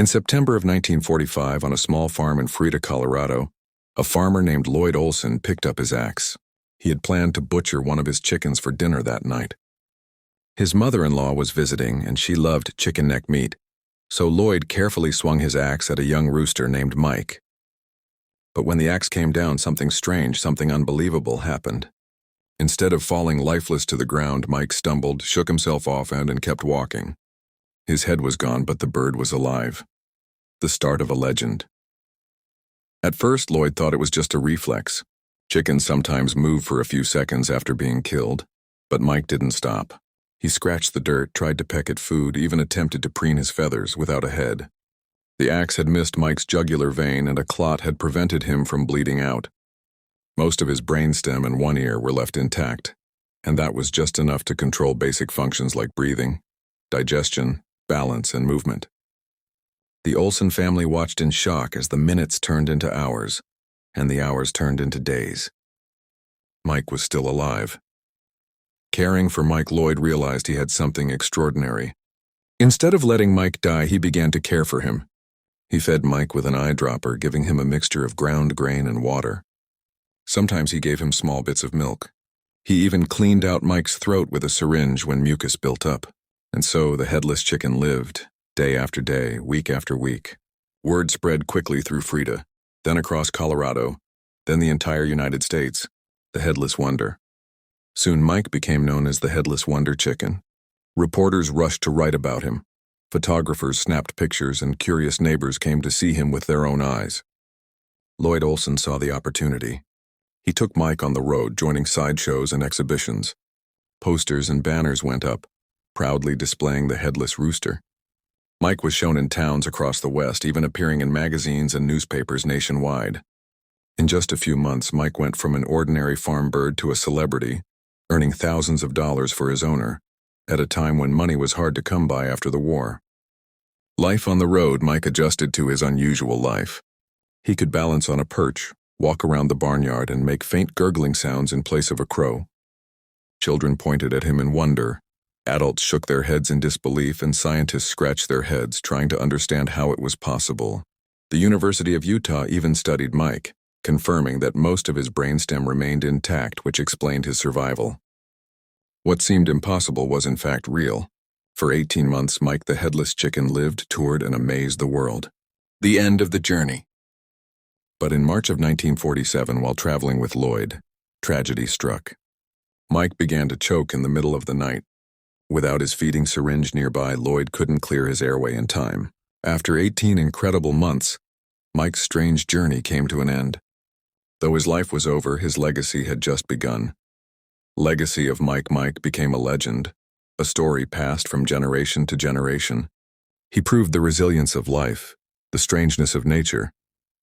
In September of 1945, on a small farm in Frida, Colorado, a farmer named Lloyd Olson picked up his axe. He had planned to butcher one of his chickens for dinner that night. His mother-in-law was visiting, and she loved chicken neck meat, so Lloyd carefully swung his axe at a young rooster named Mike. But when the axe came down, something strange, something unbelievable happened. Instead of falling lifeless to the ground, Mike stumbled, shook himself off, and kept walking. His head was gone, but the bird was alive. The start of a legend. At first, Lloyd thought it was just a reflex. Chickens sometimes move for a few seconds after being killed, but Mike didn't stop. He scratched the dirt, tried to peck at food, even attempted to preen his feathers without a head. The axe had missed Mike's jugular vein, and a clot had prevented him from bleeding out. Most of his brainstem and one ear were left intact, and that was just enough to control basic functions like breathing, digestion, balance, and movement. The Olson family watched in shock as the minutes turned into hours, and the hours turned into days. Mike was still alive. Caring for Mike, Lloyd realized he had something extraordinary. Instead of letting Mike die, he began to care for him. He fed Mike with an eyedropper, giving him a mixture of ground grain and water. Sometimes he gave him small bits of milk. He even cleaned out Mike's throat with a syringe when mucus built up. And so the headless chicken lived, day after day, week after week. Word spread quickly through Frida, then across Colorado, then the entire United States, the Headless Wonder. Soon Mike became known as the Headless Wonder Chicken. Reporters rushed to write about him. Photographers snapped pictures, and curious neighbors came to see him with their own eyes. Lloyd Olson saw the opportunity. He took Mike on the road, joining sideshows and exhibitions. Posters and banners went up, proudly displaying the headless rooster. Mike was shown in towns across the West, even appearing in magazines and newspapers nationwide. In just a few months, Mike went from an ordinary farm bird to a celebrity, earning thousands of dollars for his owner, at a time when money was hard to come by after the war. Life on the road, Mike adjusted to his unusual life. He could balance on a perch, walk around the barnyard, and make faint gurgling sounds in place of a crow. Children pointed at him in wonder. Adults shook their heads in disbelief, and scientists scratched their heads, trying to understand how it was possible. The University of Utah even studied Mike, confirming that most of his brainstem remained intact, which explained his survival. What seemed impossible was in fact real. For 18 months, Mike the Headless Chicken lived, toured, and amazed the world. The end of the journey. But in March of 1947, while traveling with Lloyd, tragedy struck. Mike began to choke in the middle of the night. Without his feeding syringe nearby, Lloyd couldn't clear his airway in time. After 18 incredible months, Mike's strange journey came to an end. Though his life was over, his legacy had just begun. Legacy of Mike. Mike became a legend, a story passed from generation to generation. He proved the resilience of life, the strangeness of nature,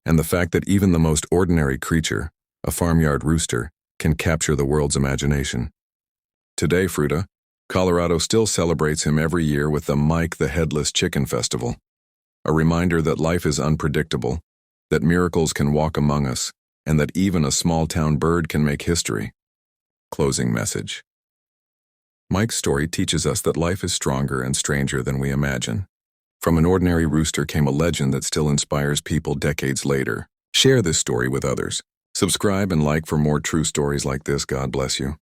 and the fact that even the most ordinary creature, a farmyard rooster, can capture the world's imagination. Today, Frida, Colorado still celebrates him every year with the Mike the Headless Chicken Festival, a reminder that life is unpredictable, that miracles can walk among us, and that even a small-town bird can make history. Closing message. Mike's story teaches us that life is stronger and stranger than we imagine. From an ordinary rooster came a legend that still inspires people decades later. Share this story with others. Subscribe and like for more true stories like this. God bless you.